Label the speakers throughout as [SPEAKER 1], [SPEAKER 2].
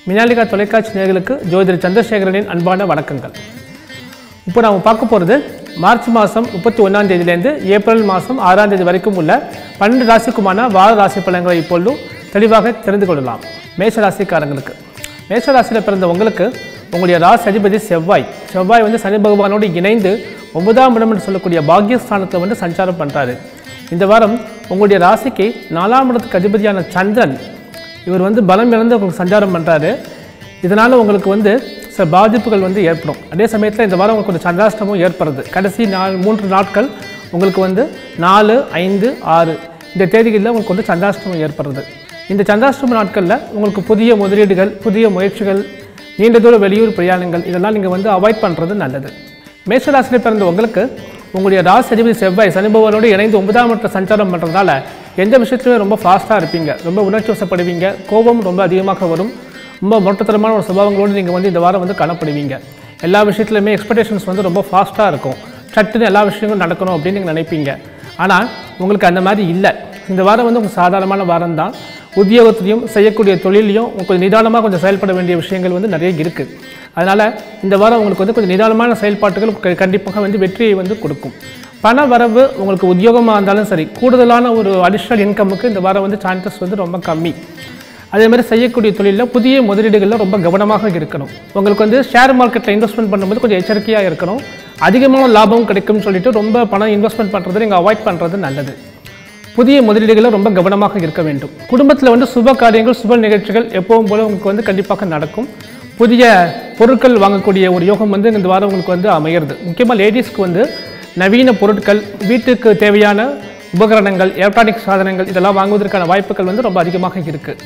[SPEAKER 1] மினாலிகா தொலைக்காட்சி நேயர்களுக்கு ஜோதிடர் சந்திரசேகரனின் அன்பான வணக்கங்கள். இப்போ நாம் பார்க்க போகிறது மார்ச் மாதம் 31ஆம் தேதியிலேருந்து ஏப்ரல் மாதம் 6ஆம் தேதி வரைக்கும் உள்ள 12 ராசிக்குமான வார ராசி பலன்களை இப்பொழுதும் தெளிவாக தெரிந்து கொள்ளலாம். மேஷ ராசிக்காரங்களுக்கு, மேஷ ராசியில் பிறந்த உங்களுக்கு உங்களுடைய ராசி அதிபதி செவ்வாய் வந்து சனி பகவானோடு இணைந்து 9ஆம் இடம் என்று சொல்லக்கூடிய பாக்யஸ்தானத்தில் வந்து சஞ்சாரம் பண்ணுறாரு. இந்த வாரம் உங்களுடைய ராசிக்கு 4ஆம் இடத்துக்கு அதிபதியான சந்திரன் இவர் வந்து பலம் இழந்து உங்களுக்கு சஞ்சாரம் பண்ணுறாரு. இதனால் உங்களுக்கு வந்து சில பாதிப்புகள் வந்து ஏற்படும். அதே சமயத்தில் இந்த வாரம் உங்களுக்கு கொஞ்சம் சந்திராஷ்டமும் ஏற்படுறது. கடைசி 3 நாட்கள் உங்களுக்கு வந்து 4, 5, 6 இந்த தேதிகளில் உங்களுக்கு வந்து சந்திராஷ்டமம் ஏற்படுறது. இந்த சந்திராஷ்டம நாட்களில் உங்களுக்கு புதிய முதலீடுகள், புதிய முயற்சிகள், நீண்ட தூர வெளியூர் பிரயாணங்கள் இதெல்லாம் நீங்கள் வந்து அவாய்ட் பண்ணுறது நல்லது. மேஷராசியில் பிறந்த உங்களுக்கு உங்களுடைய ராசி அதிபதி செவ்வாய் சனி பகவானோடு இணைந்து 9ஆம் இடத்துல சஞ்சாரம் பண்ணுறதுனால எந்த விஷயத்துலையும் ரொம்ப ஃபாஸ்ட்டாக இருப்பீங்க, ரொம்ப உணர்ச்சி வசப்படுவீங்க, கோபம் ரொம்ப அதிகமாக வரும், ரொம்ப மொட்டத்தரமான ஒரு சுபாவங்களோடு நீங்கள் வந்து இந்த வாரம் வந்து காணப்படுவீங்க. எல்லா விஷயத்துலையுமே எக்ஸ்பெக்டேஷன்ஸ் வந்து ரொம்ப ஃபாஸ்ட்டாக இருக்கும். சட்டுன்னு எல்லா விஷயங்களும் நடக்கணும் அப்படின்னு நீங்கள் நினைப்பீங்க. ஆனால் உங்களுக்கு அந்த மாதிரி இல்லை. இந்த வாரம் வந்து உங்களுக்கு சாதாரணமான வாரம் தான். உத்தியோகத்திலையும் செய்யக்கூடிய தொழிலையும் கொஞ்சம் நிதானமாக கொஞ்சம் செயல்பட வேண்டிய விஷயங்கள் வந்து நிறைய இருக்குது. அதனால் இந்த வாரம் உங்களுக்கு வந்து கொஞ்சம் நிதானமான செயல்பாட்டுகள் கண்டிப்பாக வந்து வெற்றியை வந்து கொடுக்கும். பண வரவு உங்களுக்கு உத்தியோகமாக இருந்தாலும் சரி, கூடுதலான ஒரு அடிஷ்னல் இன்கமுக்கு இந்த வாரம் வந்து சான்சஸ் வந்து ரொம்ப கம்மி. அதேமாதிரி செய்யக்கூடிய தொழிலில் புதிய முதலீடுகளில் ரொம்ப கவனமாக இருக்கணும். உங்களுக்கு வந்து ஷேர் மார்க்கெட்டில் இன்வெஸ்ட்மெண்ட் பண்ணும்போது கொஞ்சம் எச்சரிக்கையாக இருக்கணும். அதிகமான லாபம் கிடைக்கும்னு சொல்லிட்டு ரொம்ப பணம் இன்வெஸ்ட்மெண்ட் பண்ணுறதை நீங்கள் அவாய்ட் பண்ணுறது நல்லது. புதிய முதலீடுகளில் ரொம்ப கவனமாக இருக்க வேண்டும். குடும்பத்தில் வந்து சுப காரியங்கள், சுப நிகழ்ச்சிகள் எப்பவும் போல உங்களுக்கு வந்து கண்டிப்பாக நடக்கும். புதிய பொருட்கள் வாங்கக்கூடிய ஒரு யோகம் வந்து இந்த வாரம் உங்களுக்கு வந்து அமையிறது. முக்கியமாக லேடிஸ்க்கு வந்து நவீன பொருட்கள், வீட்டுக்கு தேவையான உபகரணங்கள், எலக்ட்ரானிக் சாதனங்கள் இதெல்லாம் வாங்குவதற்கான வாய்ப்புகள் வந்து ரொம்ப அதிகமாக இருக்குது.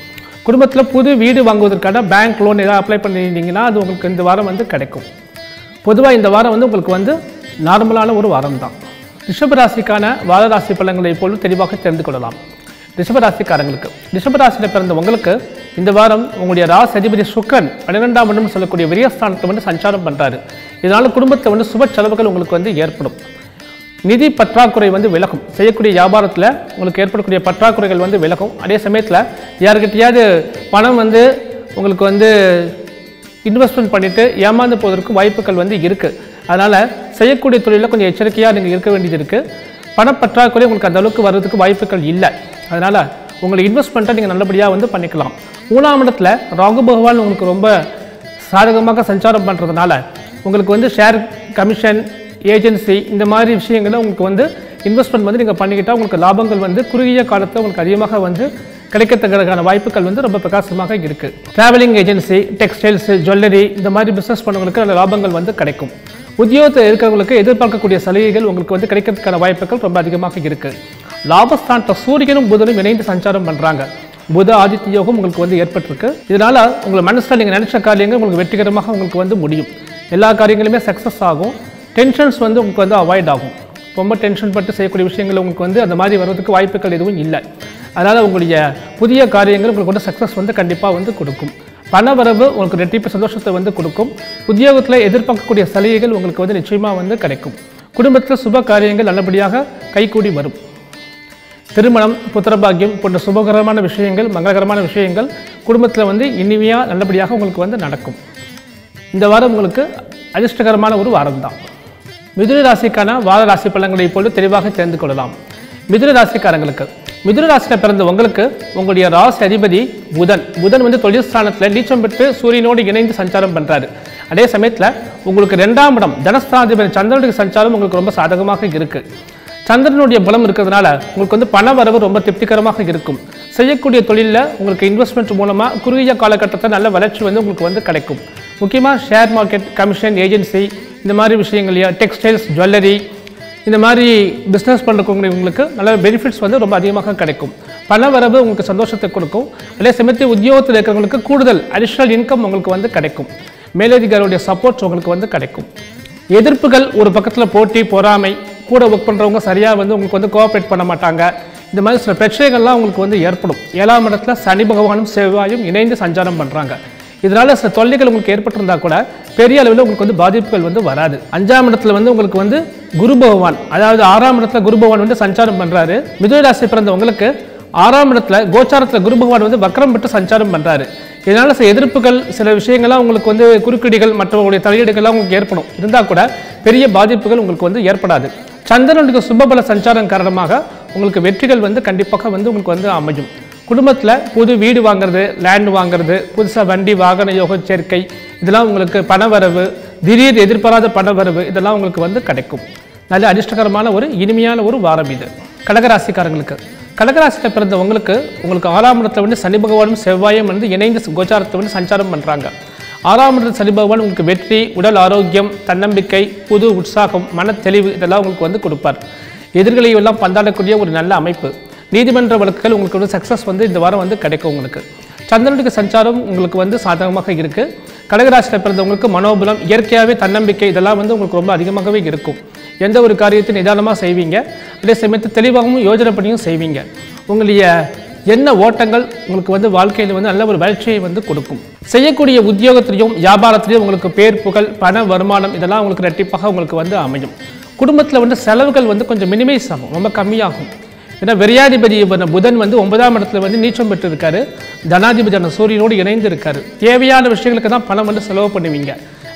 [SPEAKER 1] குடும்பத்தில் புது வீடு வாங்குவதற்கான பேங்க் லோன் ஏதாவது அப்ளை பண்ணியிருந்தீங்கன்னா அது உங்களுக்கு இந்த வாரம் வந்து கிடைக்கும். பொதுவாக இந்த வாரம் வந்து உங்களுக்கு வந்து நார்மலான ஒரு வாரம் தான். ரிஷபராசிக்கான வார ராசி பலன்களை இப்பொழுது தெளிவாக தெரிந்து கொள்ளலாம். ரிஷபராசிக்காரங்களுக்கு, ரிஷபராசியில் பிறந்த உங்களுக்கு இந்த வாரம் உங்களுடைய ராசி அதிபதி சுக்கிரன் 12ஆம் இடம் சொல்லக்கூடிய விரயஸ்தானத்தை வந்து சஞ்சாரம் பண்ணுறாரு. இதனால் குடும்பத்தில் வந்து சுப செலவுகள் உங்களுக்கு வந்து ஏற்படும். நிதி பற்றாக்குறை வந்து விலகும். செய்யக்கூடிய வியாபாரத்தில் உங்களுக்கு ஏற்படக்கூடிய பற்றாக்குறைகள் வந்து விலகும். அதே சமயத்தில் யாருக்கிட்டையாவது பணம் வந்து உங்களுக்கு வந்து இன்வெஸ்ட்மெண்ட் பண்ணிவிட்டு ஏமாந்து போவதற்கு வாய்ப்புகள் வந்து இருக்குது. அதனால் செய்யக்கூடிய தொழிலில் கொஞ்சம் எச்சரிக்கையாக நீங்கள் இருக்க வேண்டியது இருக்குது. பணப்பற்றாக்குறை உங்களுக்கு அந்த அளவுக்கு வர்றதுக்கு வாய்ப்புகள் இல்லை. அதனால் உங்களை இன்வெஸ்ட்மெண்ட்டை நீங்கள் நல்லபடியாக வந்து பண்ணிக்கலாம். 3ஆம் இடத்துல ராகு பகவான் உங்களுக்கு ரொம்ப சாதகமாக சஞ்சாரம் பண்ணுறதுனால உங்களுக்கு வந்து ஷேர், கமிஷன், ஏஜென்சி இந்த மாதிரி விஷயங்களை உங்களுக்கு வந்து இன்வெஸ்ட்மெண்ட் வந்து நீங்கள் பண்ணிக்கிட்டால் உங்களுக்கு லாபங்கள் வந்து குறுகிய காலத்தில் உங்களுக்கு அதிகமாக வந்து கிடைக்கத்தக்கதான வாய்ப்புகள் வந்து ரொம்ப பிரகாசமாக இருக்குது. ட்ராவலிங் ஏஜென்சி, டெக்ஸ்டைல்ஸு, ஜுவல்லரி இந்த மாதிரி பிஸ்னஸ் பண்ணவங்களுக்கு அந்த லாபங்கள் வந்து கிடைக்கும். உத்தியோகத்தில் இருக்கிறவங்களுக்கு எதிர்பார்க்கக்கூடிய சலுகைகள் உங்களுக்கு வந்து கிடைக்கிறதுக்கான வாய்ப்புகள் ரொம்ப அதிகமாக இருக்குது. லாபஸ்தானத்தை சூரியனும் புதனும் இணைந்து சஞ்சாரம் பண்ணுறாங்க. புத ஆதித்ய யோகம் உங்களுக்கு வந்து ஏற்பட்டிருக்கு. இதனால் உங்கள் மனசில் நீங்கள் நினச்ச காரியங்கள் உங்களுக்கு வெற்றிகரமாக உங்களுக்கு வந்து முடியும். எல்லா காரியங்களுமே சக்ஸஸ் ஆகும். டென்ஷன்ஸ் வந்து உங்களுக்கு வந்து அவாய்ட் ஆகும். ரொம்ப டென்ஷன் பட்டு செய்யக்கூடிய விஷயங்கள் உங்களுக்கு வந்து அந்த மாதிரி வர்றதுக்கு வாய்ப்புகள் எதுவும் இல்லை. அதனால் உங்களுடைய புதிய காரியங்கள் உங்களுக்கு வந்து சக்ஸஸ் வந்து கண்டிப்பாக வந்து கொடுக்கும். பண வரவு உங்களுக்கு ரெட்டிப்பு சந்தோஷத்தை வந்து கொடுக்கும். உத்தியோகத்தில் எதிர்பார்க்கக்கூடிய சலுகைகள் உங்களுக்கு வந்து நிச்சயமாக வந்து கிடைக்கும். குடும்பத்தில் சுப காரியங்கள் நல்லபடியாக கைகூடி வரும். திருமணம், புத்திரபாகியம் போன்ற சுபகரமான விஷயங்கள், மங்களகரமான விஷயங்கள் குடும்பத்தில் வந்து இனிமையாக நல்லபடியாக உங்களுக்கு வந்து நடக்கும். இந்த வாரம் உங்களுக்கு அதிர்ஷ்டகரமான ஒரு வாரம் தான். மிதுன ராசிக்கான வார ராசி பலன்களை இப்பொழுது தெளிவாக தெரிந்து கொள்ளலாம். மிதுன ராசிக்காரங்களுக்கு, மிதுன ராசியில் பிறந்த உங்களுக்கு உங்களுடைய ராசி அதிபதி புதன் வந்து தொழில் ஸ்தானத்தில் நீச்சம் பெற்று சூரியனோடு இணைந்து சஞ்சாரம் பண்ணுறாரு. அதே சமயத்தில் உங்களுக்கு 2ஆம் இடம் தனஸ்தானாதிபதி சந்திரனுடைய சஞ்சாரம் உங்களுக்கு ரொம்ப சாதகமாக இருக்குது. சந்திரனுடைய பலம் இருக்கிறதுனால உங்களுக்கு வந்து பண வரவு ரொம்ப திருப்திகரமாக இருக்கும். செய்யக்கூடிய தொழிலில் உங்களுக்கு இன்வெஸ்ட்மெண்ட் மூலமாக குறுகிய காலகட்டத்தில் நல்ல வளர்ச்சி வந்து உங்களுக்கு வந்து கிடைக்கும். முக்கியமாக ஷேர் மார்க்கெட், கமிஷன், ஏஜென்சி இந்த மாதிரி விஷயங்களையா, டெக்ஸ்டைல்ஸ், ஜுவல்லரி இந்த மாதிரி பிஸ்னஸ் பண்ணுறவங்களுக்கு நல்ல பெனிஃபிட்ஸ் வந்து ரொம்ப அதிகமாக கிடைக்கும். பண வரவு உங்களுக்கு சந்தோஷத்தை கொடுக்கும். அதே சமயத்தில் உத்தியோகத்தில் இருக்கிறவங்களுக்கு கூடுதல் அடிஷ்னல் இன்கம் உங்களுக்கு வந்து கிடைக்கும். மேலதிகாரியுடைய சப்போர்ட் உங்களுக்கு வந்து கிடைக்கும். எதிர்ப்புகள் ஒரு பக்கத்தில் போட்டி, பொறாமை, கூட ஒர்க் பண்ணுறவங்க சரியாக வந்து உங்களுக்கு வந்து கோஆப்ரேட் பண்ண மாட்டாங்க. இந்த மாதிரி சில பிரச்சனைகள்லாம் உங்களுக்கு வந்து ஏற்படும். 7ஆம் இடத்துல சனி பகவானும் செவ்வாயும் இணைந்து சஞ்சாரம் பண்ணுறாங்க. இதனால் சில தொல்லைகள் உங்களுக்கு ஏற்பட்டிருந்தால் கூட பெரிய அளவில் உங்களுக்கு வந்து பாதிப்புகள் வந்து வராது. 5ஆம் இடத்துல வந்து உங்களுக்கு வந்து குரு பகவான், அதாவது 6ஆம் இடத்துல குரு பகவான் வந்து சஞ்சாரம் பண்ணுறாரு. மிதுன ராசி பிறந்த உங்களுக்கு 6ஆம் இடத்துல கோச்சாரத்தில் குரு பகவான் வந்து வக்ரம் பெற்று சஞ்சாரம் பண்ணுறாரு. இதனால் சில எதிர்ப்புகள், சில விஷயங்கள்லாம் உங்களுக்கு வந்து குறுக்கீடுகள், மற்றவங்களுடைய தலையீடுகள்லாம் உங்களுக்கு ஏற்படும். இருந்தால் கூட பெரிய பாதிப்புகள் உங்களுக்கு வந்து ஏற்படாது. சந்திரனுடைய சுபபல சஞ்சாரம் காரணமாக உங்களுக்கு வெற்றிகள் வந்து கண்டிப்பாக வந்து உங்களுக்கு வந்து அமையும். குடும்பத்தில் புது வீடு வாங்குறது, லேண்ட் வாங்குறது, புதுசாக வண்டி வாகன யோக சேர்க்கை, இதெல்லாம் உங்களுக்கு பணவரவு, திடீர் எதிர்பாராத பணவரவு, இதெல்லாம் உங்களுக்கு வந்து கிடைக்கும். நல்ல அதிர்ஷ்டகரமான ஒரு இனிமையான ஒரு வாரம் இது. கடகராசிக்காரங்களுக்கு, கடகராசியில் பிறந்தவங்களுக்கு உங்களுக்கு 6ஆம் இடத்துல வந்து சனி பகவானும் செவ்வாயும் வந்து இணைந்து கோச்சாரத்தை வந்து சஞ்சாரம் பண்ணுறாங்க. 6ஆம் இடத்துல சனி பகவான் உங்களுக்கு வெற்றி, உடல் ஆரோக்கியம், தன்னம்பிக்கை, புது உற்சாகம், மன தெளிவு, இதெல்லாம் உங்களுக்கு வந்து கொடுப்பார். எதிர்களை எல்லாம் பந்தாடக்கூடிய ஒரு நல்ல அமைப்பு. நீதிமன்ற வழக்குகள் உங்களுக்கு வந்து சக்ஸஸ் வந்து இந்த வாரம் வந்து கிடைக்கும். உங்களுக்கு சந்திரனுடைய சஞ்சாரம் உங்களுக்கு வந்து சாதகமாக இருக்குது. கடகராசியில் பிறந்தவங்களுக்கு மனோபலம், இயற்கையாகவே தன்னம்பிக்கை, இதெல்லாம் வந்து உங்களுக்கு ரொம்ப அதிகமாகவே இருக்கும். எந்த ஒரு காரியத்தை நிதானமாக செய்வீங்க, அதே சமயத்தில் தெளிவாகவும் யோஜனை பண்ணியும் செய்வீங்க. உங்களுடைய என்ன ஓட்டங்கள் உங்களுக்கு வந்து வாழ்க்கையில் வந்து நல்ல ஒரு வளர்ச்சியை வந்து கொடுக்கும். செய்யக்கூடிய உத்தியோகத்திலையும் வியாபாரத்திலையும் உங்களுக்கு பேர், புகழ், பண வருமானம், இதெல்லாம் உங்களுக்கு ரெட்டிப்பாக உங்களுக்கு வந்து அமையும். குடும்பத்தில் வந்து செலவுகள் வந்து கொஞ்சம் மினிமைஸ் ஆகும், ரொம்ப கம்மியாகும். ஏன்னா விரையாதிபதி புதன் வந்து 9ஆம் இடத்துல வந்து நீச்சம் பெற்று இருக்காரு. தனாதிபதியான சூரியனோடு இணைந்து இருக்காரு. தேவையான விஷயங்களுக்கு தான் பணம் வந்து செலவு பண்ணுவீங்க.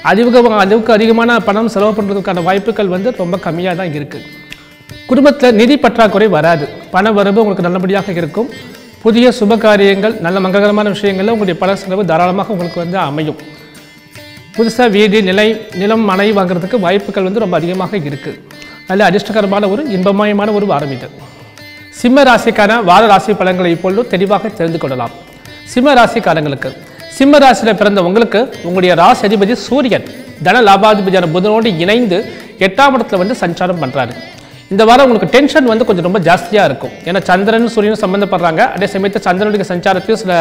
[SPEAKER 1] அளவுக்கு அதிகமான பணம் செலவு பண்ணுறதுக்கான வாய்ப்புகள் வந்து ரொம்ப கம்மியாக தான் இருக்குது. குடும்பத்தில் நிதி பற்றாக்குறை வராது. பண வரவு உங்களுக்கு நல்லபடியாக இருக்கும். புதிய சுப காரியங்கள், நல்ல மங்களகரமான விஷயங்களில் உங்களுடைய பண செலவு தாராளமாக உங்களுக்கு வந்து அமையும். புதுசாக வீடு, நிலம், மனை வாங்குறதுக்கு வாய்ப்புகள் வந்து ரொம்ப அதிகமாக இருக்குது. நல்ல அதிர்ஷ்டகரமான ஒரு இன்பமயமான ஒரு வாரம் இது. சிம்ம ராசிக்கான வார ராசி பலன்களை இப்பொழுது தெளிவாக தெரிந்து கொள்ளலாம். சிம்ம ராசிக்காரங்களுக்கு, சிம்ம ராசியில் பிறந்த உங்களுக்கு உங்களுடைய ராசி அதிபதி சூரியன் தன லாபாதிபதியான புதனோடு இணைந்து 8ஆம் இடத்துல வந்து சஞ்சாரம் பண்ணுறாரு. இந்த வாரம் உங்களுக்கு டென்ஷன் வந்து கொஞ்சம் ரொம்ப ஜாஸ்தியாக இருக்கும். ஏன்னா சந்திரன் சூரியனும் சம்மந்தப்படுறாங்க. அதே சமயத்தில் சந்திரனுடைய சஞ்சாரத்தையும் சில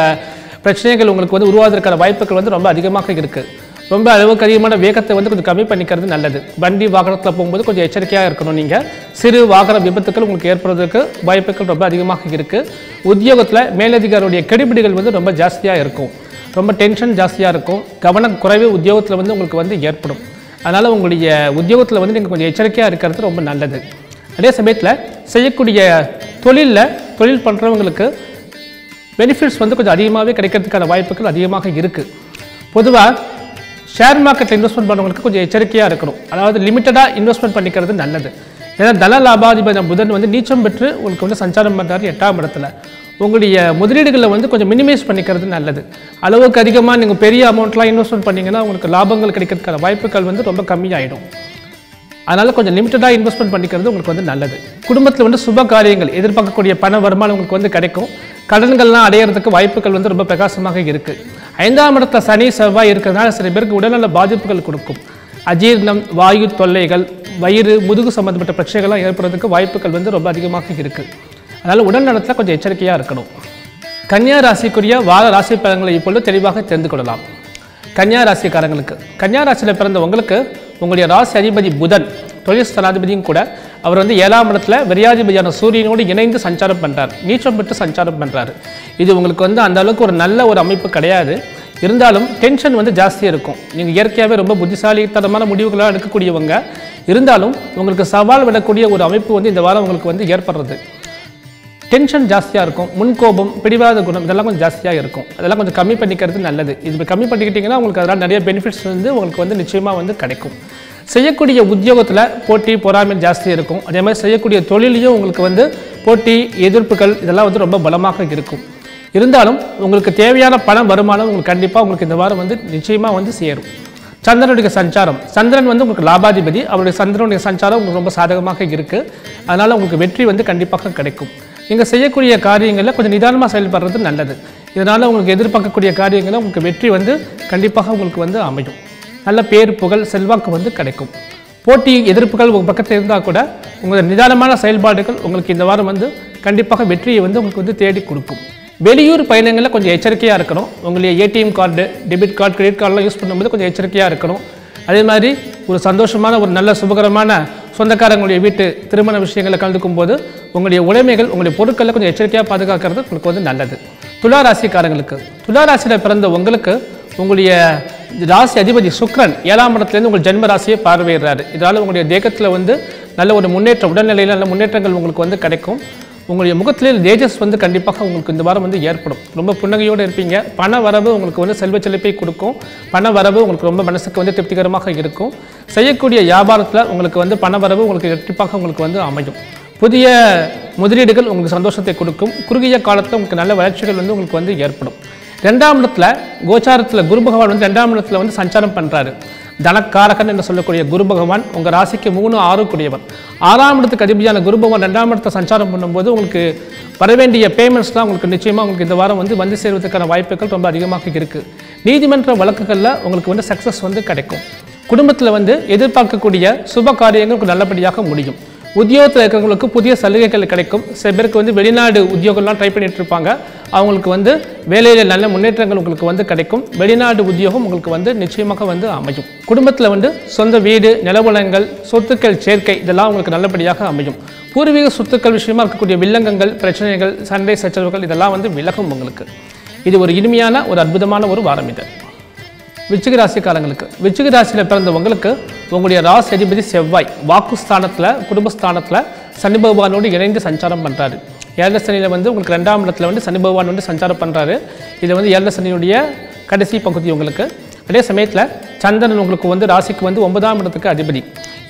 [SPEAKER 1] பிரச்சனைகள் உங்களுக்கு வந்து உருவாவதற்கான வாய்ப்புகள் வந்து ரொம்ப அதிகமாக இருக்குது. ரொம்ப அளவுக்கு அதிகமான வேகத்தை வந்து கொஞ்சம் கம்மி பண்ணிக்கிறது நல்லது. வண்டி வாகனத்தில் போகும்போது கொஞ்சம் எச்சரிக்கையாக இருக்கணும். நீங்கள் சிறு வாகன விபத்துக்கள் உங்களுக்கு ஏற்படுவதற்கு வாய்ப்புகள் ரொம்ப அதிகமாக இருக்குது. உத்தியோகத்தில் மேலதிகாரியுடைய கெடுபிடிகள் வந்து ரொம்ப ஜாஸ்தியாக இருக்கும். ரொம்ப டென்ஷன் ஜாஸ்தியாக இருக்கும். கவனம் குறைவு உத்தியோகத்தில் வந்து உங்களுக்கு வந்து ஏற்படும். அதனால் உங்களுடைய உத்தியோகத்தில் வந்து நீங்கள் கொஞ்சம் எச்சரிக்கையாக இருக்கிறது ரொம்ப நல்லது. அதே சமயத்தில் செய்யக்கூடிய தொழில் பண்ணுறவங்களுக்கு பெனிஃபிட்ஸ் வந்து கொஞ்சம் அதிகமாகவே கிடைக்கிறதுக்கான வாய்ப்புகள் அதிகமாக இருக்குது. பொதுவாக ஷேர் மார்க்கெட்டில் இன்வெஸ்ட்மெண்ட் பண்ணுறவங்களுக்கு கொஞ்சம் எச்சரிக்கையாக இருக்கணும். அதாவது லிமிட்டடாக இன்வெஸ்ட்மெண்ட் பண்ணிக்கிறது நல்லது. ஏன்னா தன லாபாதிபதி புதன் வந்து நீச்சம் பெற்று உங்களுக்கு வந்து சஞ்சாரம் பண்ணுறாரு 8ஆம் இடத்துல. உங்களுடைய முதலீடுகளை வந்து கொஞ்சம் மினிமைஸ் பண்ணிக்கிறது நல்லது. அளவுக்கு அதிகமாக நீங்கள் பெரிய அமௌண்ட்லாம் இன்வெஸ்ட்மெண்ட் பண்ணிங்கன்னா உங்களுக்கு லாபங்கள் கிடைக்கிறதுக்கான வாய்ப்புகள் வந்து ரொம்ப கம்மியாயிடும். அதனால் கொஞ்சம் லிமிட்டடாக இன்வெஸ்ட்மெண்ட் பண்ணிக்கிறது உங்களுக்கு வந்து நல்லது. குடும்பத்தில் வந்து சுப காரியங்கள், எதிர்பார்க்கக்கூடிய பண வருமானம் உங்களுக்கு வந்து கிடைக்கும். கடன்கள்லாம் அடையிறதுக்கு வாய்ப்புகள் வந்து ரொம்ப பிரகாசமாக இருக்குது. 5ஆம் இடத்துல சனி செவ்வாய் இருக்கிறதுனால சில பேருக்கு உடல்நல பாதிப்புகள் கொடுக்கும். அஜீர்ணம், வாயு தொல்லைகள், வயிறு, முதுகு சம்பந்தப்பட்ட பிரச்சனைகள்லாம் ஏற்படுறதுக்கு வாய்ப்புகள் வந்து ரொம்ப அதிகமாக இருக்குது. அதனால் உடல் நலத்தில் கொஞ்சம் எச்சரிக்கையாக இருக்கணும். கன்னியா ராசிக்குரிய வார ராசி பலன்களை இப்பொழுது தெளிவாக தெரிந்து கொள்ளலாம். கன்னியா ராசிக்காரங்களுக்கு, கன்னியா ராசியில் பிறந்த உங்களுக்கு உங்களுடைய ராசி அதிபதி புதன் தொழில் ஸ்தானாதிபதியும் கூட அவர் வந்து 7ஆம் இடத்துல விரையாதிபதியான சூரியனோடு இணைந்து சஞ்சாரம் பண்ணுறார். நீச்சம் பெற்று சஞ்சாரம் பண்ணுறாரு. இது உங்களுக்கு வந்து அந்த அளவுக்கு ஒரு நல்ல ஒரு அமைப்பு கிடையாது. இருந்தாலும் டென்ஷன் வந்து ஜாஸ்தியாக இருக்கும். நீங்கள் இயற்கையாகவே ரொம்ப புத்திசாலித்தனமான முடிவுகளாக எடுக்கக்கூடியவங்க. இருந்தாலும் உங்களுக்கு சவால் விடக்கூடிய ஒரு அமைப்பு வந்து இந்த வாரம் உங்களுக்கு வந்து ஏற்படுறது. டென்ஷன் ஜாஸ்தியாக இருக்கும். முன்கோபம், பிடிவாத குணம், இதெல்லாம் கொஞ்சம் ஜாஸ்தியாக இருக்கும். அதெல்லாம் கொஞ்சம் கம்மி பண்ணிக்கிறது நல்லது. இது கம்மி பண்ணிக்கிட்டிங்கன்னா உங்களுக்கு அதெல்லாம் நிறைய பெனிஃபிட்ஸ் வந்து உங்களுக்கு வந்து நிச்சயமாக வந்து கிடைக்கும். செய்யக்கூடிய உத்தியோகத்தில் போட்டி பொறாமை ஜாஸ்தி இருக்கும். அதே மாதிரி செய்யக்கூடிய தொழிலையும் உங்களுக்கு வந்து போட்டி எதிர்ப்புகள் இதெல்லாம் வந்து ரொம்ப பலமாக இருக்கும். இருந்தாலும் உங்களுக்கு தேவையான பண வருமானம் உங்களுக்கு கண்டிப்பாக உங்களுக்கு இந்த வாரம் வந்து நிச்சயமாக வந்து சேரும். சந்திரனுடைய சஞ்சாரம், சந்திரன் வந்து உங்களுக்கு லாபாதிபதி. அவருடைய சந்திரனுடைய சஞ்சாரம் உங்களுக்கு ரொம்ப சாதகமாக இருக்குது. அதனால் உங்களுக்கு வெற்றி வந்து கண்டிப்பாக கிடைக்கும். நீங்கள் செய்யக்கூடிய காரியங்களில் கொஞ்சம் நிதானமாக செயல்படுறது நல்லது. இதனால் உங்களுக்கு எதிர்பார்க்கக்கூடிய காரியங்களில் உங்களுக்கு வெற்றி வந்து கண்டிப்பாக உங்களுக்கு வந்து அமையும். நல்ல பேர், புகழ், செல்வாக்கு வந்து கிடைக்கும். போட்டி எதிர்ப்புகள் உங்கள் பக்கத்தில் இருந்தால் கூட உங்களோட நிதானமான செயல்பாடுகள் உங்களுக்கு இந்த வாரம் வந்து கண்டிப்பாக வெற்றியை வந்து உங்களுக்கு வந்து தேடி கொடுக்கும். வெளியூர் பயணங்களில் கொஞ்சம் எச்சரிக்கையாக இருக்கணும். உங்களுடைய ATM card, debit card, credit கார்டெலாம் யூஸ் பண்ணும்போது கொஞ்சம் எச்சரிக்கையாக இருக்கணும். அதே மாதிரி ஒரு சந்தோஷமான ஒரு நல்ல சுபகரமான சொந்தக்காரங்களுடைய வீட்டு திருமண விஷயங்களை கலந்துக்கும் போது உங்களுடைய உடைமைகள், உங்களுடைய பொருட்களில் கொஞ்சம் எச்சரிக்கையாக பாதுகாக்கிறது உங்களுக்கு வந்து நல்லது. துலா ராசிக்காரங்களுக்கு, துலா ராசியில் பிறந்த உங்களுக்கு உங்களுடைய ராசி அதிபதி சுக்கிரன் 7ஆம் இடத்துலேருந்து உங்கள் ஜென்ம ராசியை பார்வையிடுறாரு. இதனால் உங்களுடைய தேகத்தில் வந்து நல்ல ஒரு முன்னேற்றம், உடல்நிலையில் நல்ல முன்னேற்றங்கள் உங்களுக்கு வந்து கிடைக்கும். உங்களுடைய முகத்திலே தேஜஸ் வந்து கண்டிப்பாக உங்களுக்கு இந்த வாரம் வந்து ஏற்படும். ரொம்ப புன்னகையோடு இருப்பீங்க. பண வரவு உங்களுக்கு வந்து செல்வ செழிப்பை கொடுக்கும். பண வரவு உங்களுக்கு ரொம்ப மனசுக்கு வந்து திருப்திகரமாக இருக்கும். செய்யக்கூடிய வியாபாரத்தில் உங்களுக்கு வந்து பண வரவு உங்களுக்கு இரட்டிப்பாக உங்களுக்கு வந்து அமையும். புதிய முதலீடுகள் உங்களுக்கு சந்தோஷத்தை கொடுக்கும். குறுகிய காலத்தில் உங்களுக்கு நல்ல வளர்ச்சிகள் வந்து உங்களுக்கு வந்து ஏற்படும். 2ஆம் இடத்துல கோச்சாரத்தில் குரு பகவான் வந்து 2ஆம் இடத்துல வந்து சஞ்சாரம் பண்ணுறாரு. தனக்காரகன் என்று சொல்லக்கூடிய குரு பகவான் உங்கள் ராசிக்கு 3, 6 கூடியவர். 6ஆம் இடத்துக்கு அதிபதியான குரு பகவான் 2ஆம் இடத்தை சஞ்சாரம் பண்ணும்போது உங்களுக்கு வரவேண்டிய பேமெண்ட்ஸ்லாம் உங்களுக்கு நிச்சயமாக உங்களுக்கு இந்த வாரம் வந்து சேர்வதற்கான வாய்ப்புகள் ரொம்ப அதிகமாக இருக்குது. நீதிமன்ற வழக்குகளில் உங்களுக்கு வந்து சக்ஸஸ் வந்து கிடைக்கும். குடும்பத்தில் வந்து எதிர்பார்க்கக்கூடிய சுப காரியங்கள் உங்களுக்கு நல்லபடியாக முடியும். உத்தியோகத்தில் இருக்கிறவங்களுக்கு புதிய சலுகைகள் கிடைக்கும். சில பேருக்கு வந்து வெளிநாடு உத்தியோகம்லாம் ட்ரை பண்ணிட்டு இருப்பாங்க. அவங்களுக்கு வந்து வேலையில் நல்ல முன்னேற்றங்கள் உங்களுக்கு வந்து கிடைக்கும். வெளிநாடு உத்தியோகம் உங்களுக்கு வந்து நிச்சயமாக வந்து அமையும். குடும்பத்தில் வந்து சொந்த வீடு, நிலவளங்கள், சொத்துக்கள் சேர்க்கை இதெல்லாம் உங்களுக்கு நல்லபடியாக அமையும். பூர்வீக சொத்துக்கள் விஷயமா இருக்கக்கூடிய வில்லங்கங்கள், பிரச்சனைகள், சண்டை சச்சரவுகள் இதெல்லாம் வந்து விலகும் உங்களுக்கு. இது ஒரு இனிமையான ஒரு அற்புதமான ஒரு வாரம் இது. விருச்சிக ராசிக்காரங்களுக்கு, விருச்சிக ராசியில் பிறந்தவங்களுக்கு உங்களுடைய ராசி அதிபதி செவ்வாய் வாக்குஸ்தானத்தில், குடும்பஸ்தானத்தில் சனி பகவானோடு இணைந்து சஞ்சாரம் பண்ணுறாரு. ஏழரை சனியில் வந்து உங்களுக்கு 2ஆம் இடத்துல வந்து சனி பகவான் வந்து சஞ்சாரம் பண்ணுறாரு. இது வந்து ஏழரை சனியுடைய கடைசி பகுதி உங்களுக்கு. அதே சமயத்தில் சந்திரன் உங்களுக்கு வந்து ராசிக்கு வந்து 9ஆம் இடத்துக்கு அதிபதி.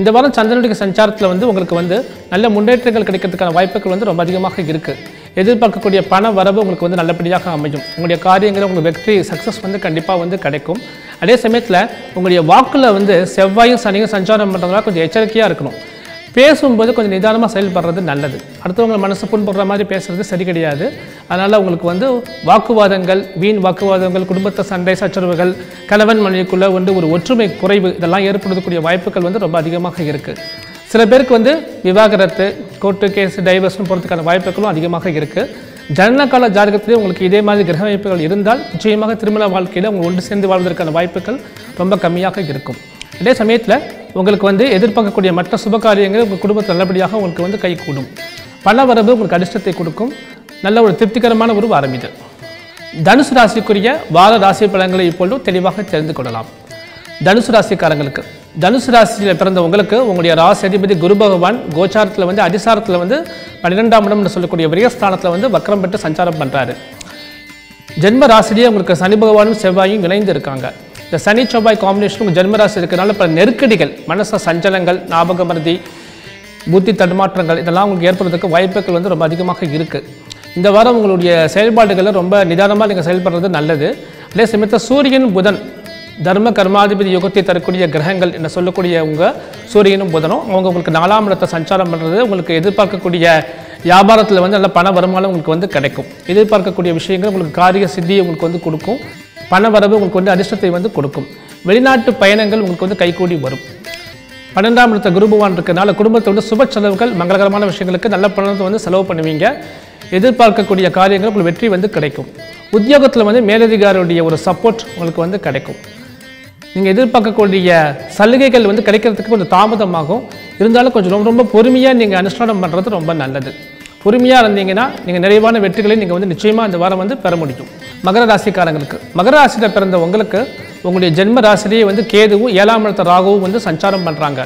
[SPEAKER 1] இந்த வாரம் சந்திரனுடைய சஞ்சாரத்தில் வந்து உங்களுக்கு வந்து நல்ல முன்னேற்றங்கள் கிடைக்கிறதுக்கான வாய்ப்புகள் வந்து ரொம்ப அதிகமாக இருக்குது. எதிர்பார்க்கக்கூடிய பண வரவு உங்களுக்கு வந்து நல்லபடியாக அமையும். உங்களுடைய காரியங்கள் உங்களுக்கு வெற்றி சக்ஸஸ் வந்து கண்டிப்பாக வந்து கிடைக்கும். அதே சமயத்தில் உங்களுடைய வாக்கில் வந்து செவ்வாயும் சனியும் சஞ்சாரம் பண்ணுறதுனால கொஞ்சம் எச்சரிக்கையாக இருக்கணும். பேசும்போது கொஞ்சம் நிதானமாக செயல்படுறது நல்லது. அடுத்தவங்க மனசு புண்படுற மாதிரி பேசுகிறது சரி கிடையாது. அதனால் உங்களுக்கு வந்து வாக்குவாதங்கள், வீண் வாக்குவாதங்கள், குடும்பத்தை சண்டை சச்சரவுகள், கணவன் மனைவிக்குள்ளே வந்து ஒரு ஒற்றுமை குறைவு இதெல்லாம் ஏற்படுத்தக்கூடிய வாய்ப்புகள் வந்து ரொம்ப அதிகமாக இருக்குது. சில பேருக்கு வந்து விவாகரத்து, கோர்ட்டு கேஸ், டைவர்ஸ்னு போகிறதுக்கான வாய்ப்புகளும் அதிகமாக இருக்குது. ஜனனகால ஜாதகத்திலே உங்களுக்கு இதே மாதிரி கிரக அமைப்புகள் இருந்தால் நிச்சயமாக திருமண வாழ்க்கையில் அவங்க ஒன்று சேர்ந்து வாழ்வதற்கான வாய்ப்புகள் ரொம்ப கம்மியாக இருக்கும். அதே சமயத்தில் உங்களுக்கு வந்து எதிர்பார்க்கக்கூடிய மற்ற சுப காரியங்கள் உங்கள் குடும்பத்தில் நல்லபடியாக உங்களுக்கு வந்து கைகூடும். பண வரவு உங்களுக்கு அதிர்ஷ்டத்தை கொடுக்கும். நல்ல ஒரு திருப்திகரமான ஒரு வாரம் இது. தனுசு ராசிக்குரிய வார ராசி பலன்களை இப்பொழுது தெளிவாக தெரிந்து கொள்ளலாம். தனுசு ராசிக்காரங்களுக்கு, தனுசு ராசியில் பிறந்த உங்களுக்கு உங்களுடைய ராசி அதிபதி குரு பகவான் கோச்சாரத்தில் வந்து அதிசாரத்தில் வந்து 12ஆம் இடம்னு சொல்லக்கூடிய விரயஸ்தானத்தில் வந்து வக்ரம் பெற்று சஞ்சாரம் பண்ணுறாரு. ஜென்ம ராசிலேயே உங்களுக்கு சனி பகவானும் செவ்வாயும் இணைந்து இருக்காங்க. இந்த சனி செவ்வாய் காம்பினேஷன் உங்கள் ஜென்ம ராசி இருக்கிறனால பல நெருக்கடிகள், மனச சஞ்சலங்கள், ஞாபக மறதி, புத்தி தடுமாற்றங்கள் இதெல்லாம் உங்களுக்கு ஏற்படுறதுக்கு வாய்ப்புகள் வந்து ரொம்ப அதிகமாக இருக்குது. இந்த வாரம் உங்களுடைய செயல்பாடுகளில் ரொம்ப நிதானமாக நீங்கள் செயல்படுறது நல்லது. அதே சமயத்தில் சூரியன் புதன் தர்ம கர்மாதிபதி யோகத்தை தரக்கூடிய கிரகங்கள் என்ன சொல்லக்கூடிய உங்கள் சூரியனும் புதனும் அவங்க உங்களுக்கு 4ஆம் இடத்தை சஞ்சாரம் பண்ணுறது உங்களுக்கு எதிர்பார்க்கக்கூடிய வியாபாரத்தில் வந்து நல்ல பண வருமானம் உங்களுக்கு வந்து கிடைக்கும். எதிர்பார்க்கக்கூடிய விஷயங்கள் உங்களுக்கு காரிய சித்தியை உங்களுக்கு வந்து கொடுக்கும். பண வரவு உங்களுக்கு வந்து அதிர்ஷ்டத்தை வந்து கொடுக்கும். வெளிநாட்டு பயணங்கள் உங்களுக்கு வந்து கைகூடி வரும். 12ஆம் இடத்த குரு பகவான் இருக்கிறதுனால குடும்பத்தை வந்து சுப செலவுகள், மங்களகரமான விஷயங்களுக்கு நல்ல பணத்தை வந்து செலவு பண்ணுவீங்க. எதிர்பார்க்கக்கூடிய காரியங்கள் உங்களுக்கு வெற்றி வந்து கிடைக்கும். உத்தியோகத்தில் வந்து மேலதிகாரியுடைய ஒரு சப்போர்ட் உங்களுக்கு வந்து கிடைக்கும். நீங்கள் எதிர்பார்க்கக்கூடிய சலுகைகள் வந்து கிடைக்கிறதுக்கு கொஞ்சம் தாமதமாகும். இருந்தாலும் கொஞ்சம் ரொம்ப பொறுமையாக நீங்கள் அனுஷ்டானம் பண்ணுறது ரொம்ப நல்லது. பொறுமையாக இருந்தீங்கன்னா நீங்கள் நிறைவான வெற்றிகளை நீங்கள் வந்து நிச்சயமாக இந்த வாரம் வந்து பெற முடியும். மகர ராசிக்காரங்களுக்கு, மகர ராசியில் பிறந்த உங்களுக்கு உங்களுடைய ஜென்ம ராசிலேயே வந்து கேதுவும் 7ஆம் இடத்த ராகுவும் வந்து சஞ்சாரம் பண்ணுறாங்க.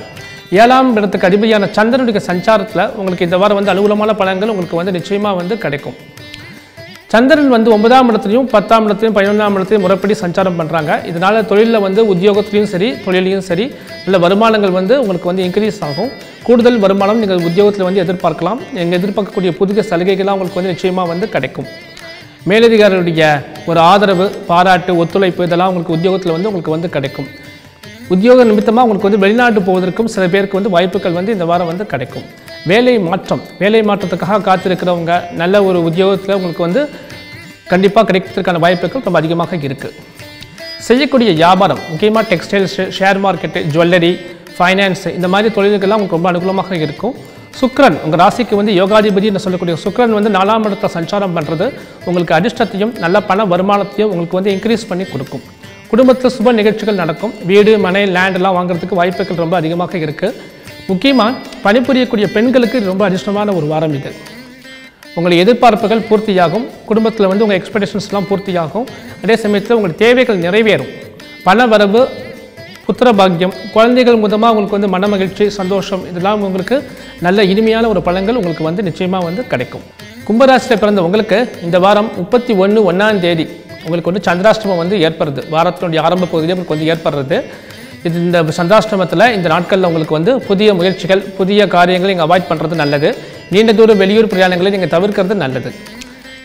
[SPEAKER 1] 7ஆம் இடத்துக்கு அதிபதியான சந்திரனுடைய சஞ்சாரத்தில் உங்களுக்கு இந்த வாரம் வந்து அனுகூலமான பலன்கள் உங்களுக்கு வந்து நிச்சயமாக வந்து கிடைக்கும். சந்திரன் வந்து 9ஆம் இடத்துலையும் 10ஆம் இடத்துலையும் 11ஆம் இடத்துலையும் முறைப்படி சஞ்சாரம் பண்ணுறாங்க. இதனால் தொழிலில் வந்து உத்தியோகத்துலையும் சரி தொழிலையும் சரி நல்ல வருமானங்கள் வந்து உங்களுக்கு வந்து இன்க்ரீஸ் ஆகும். கூடுதல் வருமானம் நீங்கள் உத்தியோகத்தில் வந்து எதிர்பார்க்கலாம். நீங்கள் எதிர்பார்க்கக்கூடிய புதிய சலுகைகள்லாம் உங்களுக்கு வந்து நிச்சயமாக வந்து கிடைக்கும். மேலதிகாரியுடைய ஒரு ஆதரவு, பாராட்டு, ஒத்துழைப்பு இதெல்லாம் உங்களுக்கு உத்தியோகத்தில் வந்து உங்களுக்கு வந்து கிடைக்கும். உத்தியோக நிமித்தமாக உங்களுக்கு வந்து வெளிநாட்டு போவதற்கும் சில பேருக்கு வந்து வாய்ப்புகள் வந்து இந்த வாரம் வந்து கிடைக்கும். வேலை மாற்றத்துக்காக காத்திருக்கிறவங்க நல்ல ஒரு உத்தியோகத்தில் உங்களுக்கு வந்து கண்டிப்பாக கிடைக்கிறதுக்கான வாய்ப்புகள் ரொம்ப அதிகமாக இருக்குது. செய்யக்கூடிய வியாபாரம் முக்கியமாக textiles, share market, jewellery, finance இந்த மாதிரி தொழில்கள்லாம் உங்களுக்கு ரொம்ப அனுகூலமாக இருக்கும். சுக்கிரன் உங்கள் ராசிக்கு வந்து யோகாதிபதினு சொல்லக்கூடிய சுக்கிரன் வந்து 4ஆம் இடத்தை சஞ்சாரம் பண்ணுறது உங்களுக்கு அதிர்ஷ்டத்தையும் நல்ல பண வருமானத்தையும் உங்களுக்கு வந்து இன்க்ரீஸ் பண்ணி கொடுக்கும். குடும்பத்தில் சுப நிகழ்ச்சிகள் நடக்கும். வீடு, மனை, லேண்டெல்லாம் வாங்குறதுக்கு வாய்ப்புகள் ரொம்ப அதிகமாக இருக்குது. முக்கியமாக பணிபுரியக்கூடிய பெண்களுக்கு ரொம்ப அதிர்ஷ்டமான ஒரு வாரம் இது. உங்களுடைய எதிர்பார்ப்புகள் பூர்த்தியாகும். குடும்பத்தில் வந்து உங்கள் எக்ஸ்பெக்டேஷன்ஸ்லாம் பூர்த்தியாகும். அதே சமயத்தில் உங்கள் தேவைகள் நிறைவேறும். பண வரவு புத்திர பாக்கியம், குழந்தைகள் மூலமாக உங்களுக்கு வந்து மன மகிழ்ச்சி, சந்தோஷம், இதெல்லாம் உங்களுக்கு நல்ல இனிமையான ஒரு பலன்கள் உங்களுக்கு வந்து நிச்சயமாக வந்து கிடைக்கும். கும்பராசியில் பிறந்த உங்களுக்கு இந்த வாரம் 31 தேதி உங்களுக்கு வந்து சந்திராஷ்டமம் வந்து ஏற்படுறது. வாரத்தினுடைய ஆரம்ப பகுதியில் உங்களுக்கு வந்து ஏற்படுறது. இந்த சந்திராஷ்டமத்தில் இந்த நாட்களில் உங்களுக்கு வந்து புதிய முயற்சிகள், புதிய காரியங்களை நீங்கள் அவாய்ட் பண்ணுறது நல்லது. நீண்ட தூர வெளியூர் பிரயாணங்களை நீங்கள் தவிர்க்கிறது நல்லது.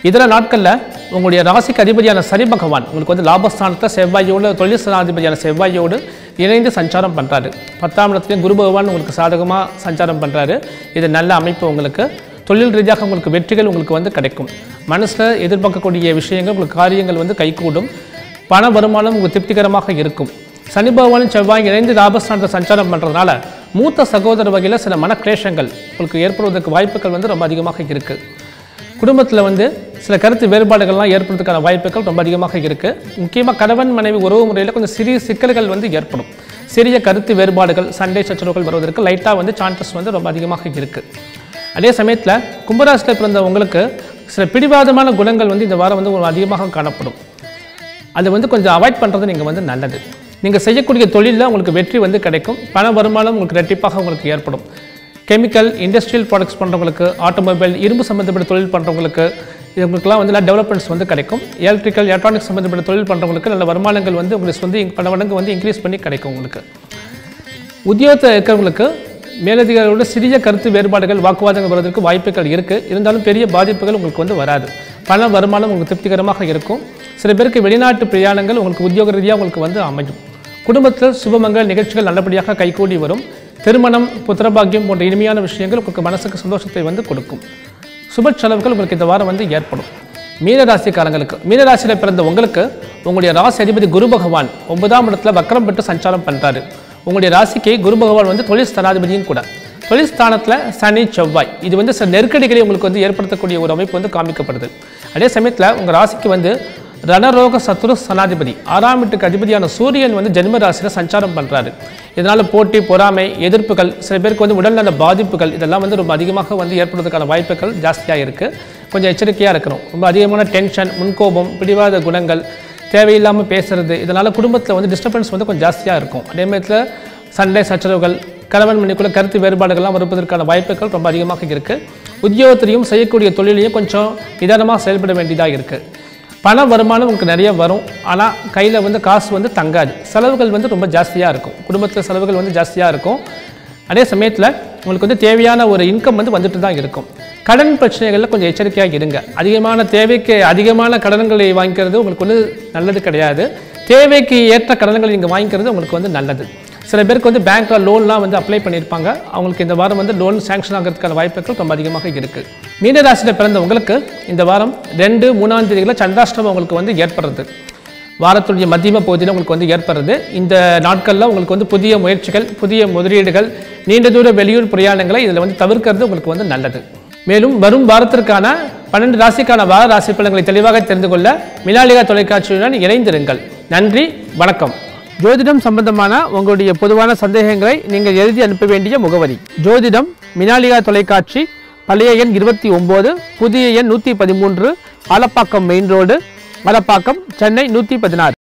[SPEAKER 1] இதர நாட்களில் உங்களுடைய ராசிக்கு அதிபதியான சனி பகவான் உங்களுக்கு வந்து லாபஸ்தானத்தில் செவ்வாயோடு, தொழில் ஸ்தானாதிபதியான செவ்வாயோடு இணைந்து சஞ்சாரம் பண்ணுறாரு. 10ஆம் இடத்துலையும் குரு பகவான் உங்களுக்கு சாதகமாக சஞ்சாரம் பண்ணுறாரு. இது நல்ல அமைப்பு. உங்களுக்கு தொழில் ரீதியாக உங்களுக்கு வெற்றிகள் உங்களுக்கு வந்து கிடைக்கும். மனசில் எதிர்பார்க்கக்கூடிய விஷயங்கள் உங்களுக்கு காரியங்கள் வந்து கைகூடும். பண வருமானம் உங்களுக்கு திருப்திகரமாக இருக்கும். சனி பகவானும் செவ்வாய் இணைந்து லாபஸ்தானத்தை சஞ்சாரம் பண்ணுறதுனால மூத்த சகோதர வகையில் சில மனக்லேஷங்கள் உங்களுக்கு ஏற்படுவதற்கு வாய்ப்புகள் வந்து ரொம்ப அதிகமாக இருக்குது. குடும்பத்தில் வந்து சில கருத்து வேறுபாடுகள்லாம் ஏற்படுறதுக்கான வாய்ப்புகள் ரொம்ப அதிகமாக இருக்குது. முக்கியமாக கணவன் மனைவி உறவு முறையில் கொஞ்சம் சிறிய சிக்கல்கள் வந்து ஏற்படும். சிறிய கருத்து வேறுபாடுகள், சண்டை சச்சரவுகள் வருவதற்கு லைட்டாக வந்து சான்சஸ் வந்து ரொம்ப அதிகமாக இருக்குது. அதே சமயத்தில் கும்பராசியில் பிறந்த உங்களுக்கு சில பிடிவாதமான குணங்கள் வந்து இந்த வாரம் வந்து அதிகமாக காணப்படும். அதை வந்து கொஞ்சம் அவாய்ட் பண்ணுறது நீங்கள் வந்து நல்லது. நீங்கள் செய்யக்கூடிய தொழிலில் உங்களுக்கு வெற்றி வந்து கிடைக்கும். பண வருமானம் உங்களுக்கு ரெட்டிப்பாக உங்களுக்கு ஏற்படும். கெமிக்கல், இண்டஸ்ட்ரியல் ப்ராடக்ட்ஸ் பண்ணுறவங்களுக்கு, ஆட்டோமொபைல், இரும்பு சம்மந்தப்பட்ட தொழில் பண்ணுறவங்களுக்கு இவங்களுக்குலாம் வந்து நல்ல டெவலப்மெண்ட்ஸ் வந்து கிடைக்கும். எலக்ட்ரிக்கல், எலக்ட்ரானிக்ஸ் சம்மந்தப்பட்ட தொழில் பண்ணுறவங்களுக்கு நல்ல வருமானங்கள் வந்து உங்களுக்கு வந்து பல மடங்கு வந்து இன்க்ரீஸ் பண்ணி கிடைக்கும். உங்களுக்கு உத்தியோகத்தில் இருக்கிறவங்களுக்கு மேலதிகாரிகளோட சிறிய கருத்து வேறுபாடுகள், வாக்குவாதங்கள் வருவதற்கு வாய்ப்புகள் இருக்குது. இருந்தாலும் பெரிய பாதிப்புகள் உங்களுக்கு வந்து வராது. பண வருமானம் உங்களுக்கு திருப்திகரமாக இருக்கும். சில பேருக்கு வெளிநாட்டு பிரயாணங்கள் உங்களுக்கு உத்தியோக ரீதியாக உங்களுக்கு வந்து அமையும். குடும்பத்தில் சுபமங்கல் நிகழ்ச்சிகள் நல்லபடியாக கைகூடி வரும். திருமணம், புத்திரபாக்கியம் போன்ற இனிமையான விஷயங்கள் உங்களுக்கு மனசுக்கு சந்தோஷத்தை வந்து கொடுக்கும். சுப செலவுகள் உங்களுக்கு இந்த வாரம் வந்து ஏற்படும். மீனராசிக்காரங்களுக்கு, மீனராசியில் பிறந்த உங்களுக்கு உங்களுடைய ராசி அதிபதி குரு பகவான் 9ஆம் இடத்துல வக்ரம் பெற்று சஞ்சாரம் பண்ணுறாரு. உங்களுடைய ராசிக்கு குரு பகவான் வந்து தொழில் ஸ்தானாதிபதியும் கூட. தொழில் ஸ்தானத்தில் சனி, செவ்வாய், இது வந்து சில நெருக்கடிகளை உங்களுக்கு வந்து ஏற்படுத்தக்கூடிய ஒரு அமைப்பு வந்து காமிக்கப்படுது. அதே சமயத்தில் உங்கள் ராசிக்கு வந்து ரணரோக சத்ரு ஸ்தானாதிபதி 6ஆம் வீட்டுக்கு அதிபதியான சூரியன் வந்து ஜென்ம ராசியில் சஞ்சாரம் பண்ணுறாரு. இதனால் போட்டி, பொறாமை, எதிர்ப்புகள், சில பேருக்கு வந்து உடல்நல பாதிப்புகள் இதெல்லாம் வந்து ரொம்ப அதிகமாக வந்து ஏற்படுவதற்கான வாய்ப்புகள் ஜாஸ்தியாக இருக்குது. கொஞ்சம் எச்சரிக்கையாக இருக்கணும். ரொம்ப அதிகமான டென்ஷன், முன்கோபம், பிடிவாத குணங்கள், தேவையில்லாமல் பேசுறது, இதனால் குடும்பத்தில் வந்து டிஸ்டர்பன்ஸ் வந்து கொஞ்சம் ஜாஸ்தியாக இருக்கும். அதே மாதிரி சண்டை சச்சரவுகள், கணவன் மனைவிக்குள்ள கருத்து வேறுபாடுகள்லாம் வருவதற்கான வாய்ப்புகள் ரொம்ப அதிகமாக இருக்குது. உத்தியோகத்திலையும் செய்யக்கூடிய தொழிலையும் கொஞ்சம் நிதானமாக செயல்பட வேண்டியதாக இருக்குது. பண வருமானம் உங்களுக்கு நிறைய வரும். ஆனால் கையில் வந்து காசு வந்து தங்காது. செலவுகள் வந்து ரொம்ப ஜாஸ்தியாக இருக்கும். குடும்பத்தில் செலவுகள் வந்து ஜாஸ்தியாக இருக்கும். அதே சமயத்தில் உங்களுக்கு வந்து தேவையான ஒரு இன்கம் வந்து வந்துட்டு தான் இருக்கும். கடன் பிரச்சனைகளில் கொஞ்சம் எச்சரிக்கையாக இருங்க. அதிகமான தேவைக்கு அதிகமான கடன்களை வாங்கிக்கிறது உங்களுக்கு வந்து நல்லது கிடையாது. தேவைக்கு ஏற்ற கடன்களை நீங்கள் வாங்கிக்கிறது உங்களுக்கு வந்து நல்லது. சில பேருக்கு வந்து பேங்க்கில் லோன்லாம் வந்து அப்ளை பண்ணியிருப்பாங்க. அவங்களுக்கு இந்த வாரம் வந்து லோன் சேங்ஷன் ஆகிறதுக்கான வாய்ப்புகள் ரொம்ப அதிகமாக இருக்குது. மீனராசியில் பிறந்த உங்களுக்கு இந்த வாரம் 2, 3ஆம் தேதிகளில் சந்திராஷ்டமம் உங்களுக்கு வந்து ஏற்படுறது. வாரத்துடைய மத்தியம பகுதியில் உங்களுக்கு வந்து ஏற்படுறது. இந்த நாட்களில் உங்களுக்கு வந்து புதிய முயற்சிகள், புதிய முதலீடுகள், நீண்ட தூர வெளியூர் பிரயாணங்களை இதில் வந்து தவிர்க்கிறது உங்களுக்கு வந்து நல்லது. மேலும் வரும் வாரத்திற்கான 12 ராசிக்கான வார ராசி பலன்களை தெளிவாக தெரிந்து கொள்ள மினாலிகா தொலைக்காட்சியுடன் இணைந்திருங்கள். நன்றி, வணக்கம். ஜோதிடம் சம்பந்தமான உங்களுடைய பொதுவான சந்தேகங்களை நீங்கள் எழுதி அனுப்ப வேண்டிய முகவரி: ஜோதிடம், மினாலிகா தொலைக்காட்சி, பழைய எண் 29, புதிய எண் 113, ஆலப்பாக்கம் மெயின் ரோடு, ஆலப்பாக்கம், சென்னை 116.